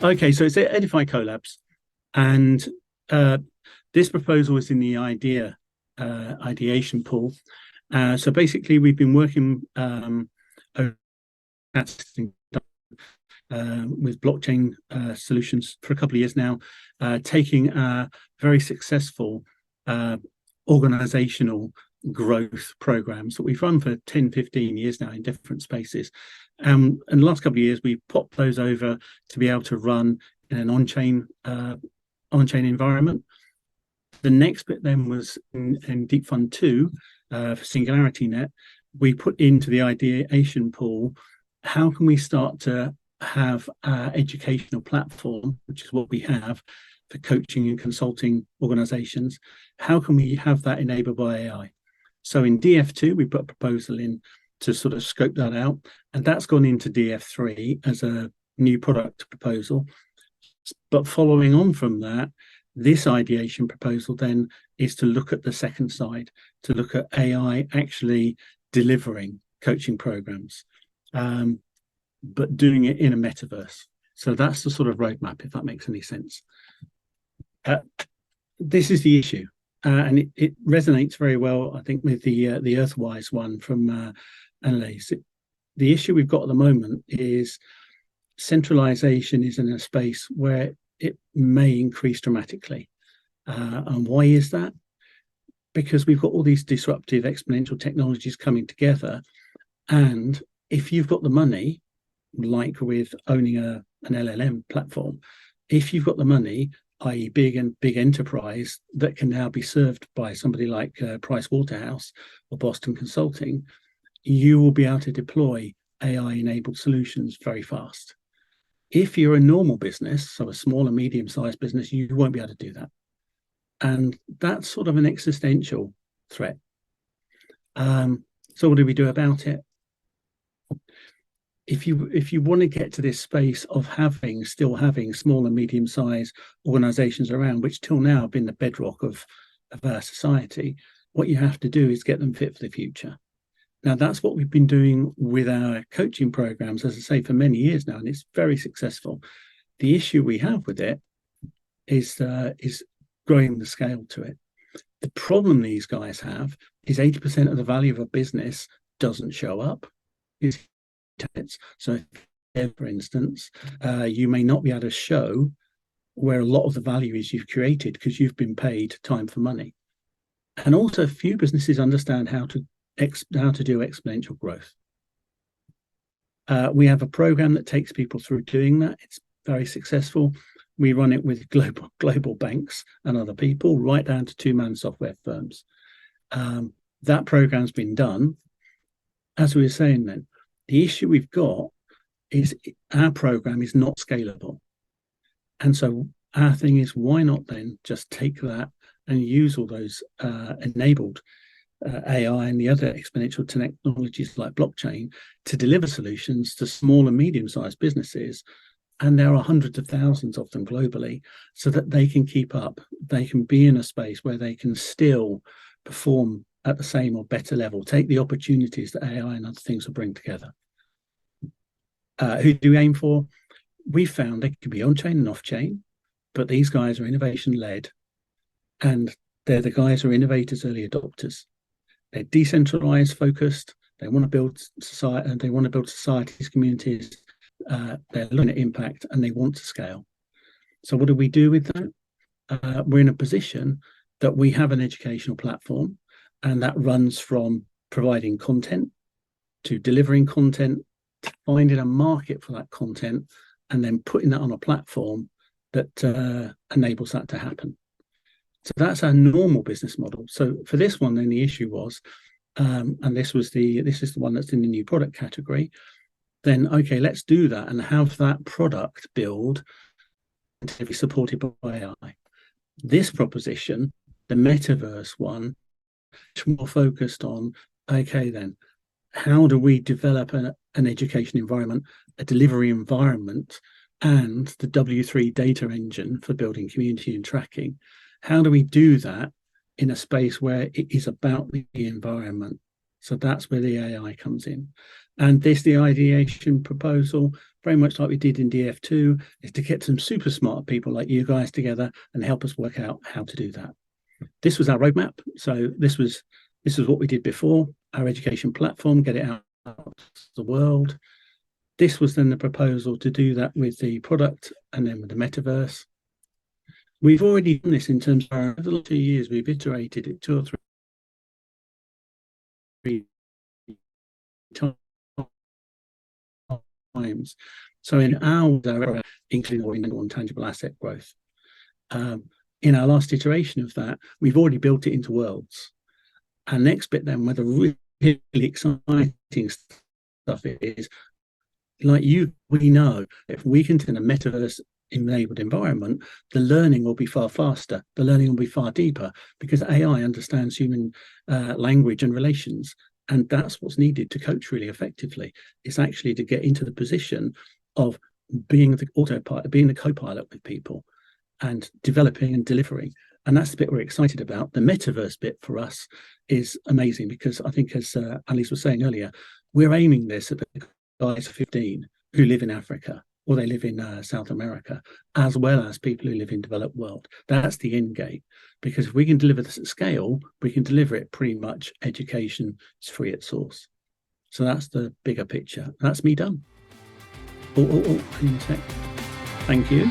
Okay, so it's Edify Collabs, and this proposal is in the ideation pool. So basically, we've been working with blockchain solutions for a couple of years now, taking very successful organizational growth programs that we've run for 10, 15 years now in different spaces. And the last couple of years, we popped those over to be able to run in an on-chain environment. The next bit then was in Deep Fund 2 for SingularityNet. We put into the ideation pool, how can we start to have our educational platform, which is what we have for coaching and consulting organizations. How can we have that enabled by AI? So in DF2, we put a proposal in to sort of scope that out, and that's gone into DF3 as a new product proposal. But following on from that, this ideation proposal then is to look at the second side, to look at AI actually delivering coaching programs, but doing it in a metaverse. So that's the sort of roadmap, if that makes any sense. This is the issue, and it resonates very well, I think, with the Earthwise one from Annalise. The issue we've got at the moment is centralization is in a space where it may increase dramatically. And why is that? Because we've got all these disruptive exponential technologies coming together. And if you've got the money, like with owning an LLM platform, if you've got the money, i.e. big enterprise that can now be served by somebody like Price Waterhouse or Boston Consulting, you will be able to deploy AI-enabled solutions very fast. If you're a normal business, so a small and medium-sized business, you won't be able to do that. And that's sort of an existential threat. So what do we do about it? If you want to get to this space of still having small and medium-sized organizations around, which till now have been the bedrock of our society, what you have to do is get them fit for the future. Now, that's what we've been doing with our coaching programs, as I say, for many years now, and it's very successful. The issue we have with it is growing the scale to it. The problem these guys have is 80% of the value of a business doesn't show up. So, for instance, you may not be able to show where a lot of the value is you've created because you've been paid time for money. And also, few businesses understand how to do exponential growth. We have a program that takes people through doing that. It's very successful. We run it with global banks and other people, right down to two-man software firms. That program's been done. As we were saying then, the issue we've got is our program is not scalable. And so our thing is, why not then just take that and use all those enabled AI and the other exponential technologies like blockchain to deliver solutions to small and medium-sized businesses, and there are hundreds of thousands of them globally, so that they can keep up, they can be in a space where they can still perform at the same or better level, take the opportunities that AI and other things will bring together. Who do we aim for? We found they can be on-chain and off-chain, but these guys are innovation-led, and they're the guys who are innovators, early adopters. They're decentralized, focused. They want to build society, and they want to build societies, communities. They're looking at impact, and they want to scale. So what do we do with that? We're in a position that we have an educational platform, and that runs from providing content to delivering content, to finding a market for that content, and then putting that on a platform that enables that to happen. So that's our normal business model. So for this one, then the issue was, and this is the one that's in the new product category. Then okay, let's do that and have that product build to be supported by AI. This proposition, the metaverse one, is more focused on, okay, then how do we develop an education environment, a delivery environment, and the W3 data engine for building community and tracking? How do we do that in a space where it is about the environment? So that's where the AI comes in. And the ideation proposal very much like we did in DF2, is to get some super smart people like you guys together and help us work out how to do that. This was our roadmap. So this was what we did before, our education platform, get it out to the world. This was then the proposal to do that with the product and then with the metaverse. We've already done this in terms of over the last 2 years, we've iterated it 2 or 3 times. So in our including intangible asset growth, in our last iteration of that, we've already built it into worlds. Our next bit then, where the really exciting stuff is, like we know if we can in a metaverse enabled environment, the learning will be far faster, the learning will be far deeper, because AI understands human language and relations. And that's what's needed to coach really effectively. It's actually to get into the position of being the autopilot, being the co-pilot with people and developing and delivering. And that's the bit we're excited about. The metaverse bit for us is amazing because I think, as Alice was saying earlier, we're aiming this at the guys 15 who live in Africa or they live in South America, as well as people who live in developed world. That's the end game, because if we can deliver this at scale, we can deliver it pretty much education is free at source. So that's the bigger picture. That's me done. Hang on a sec. Thank you.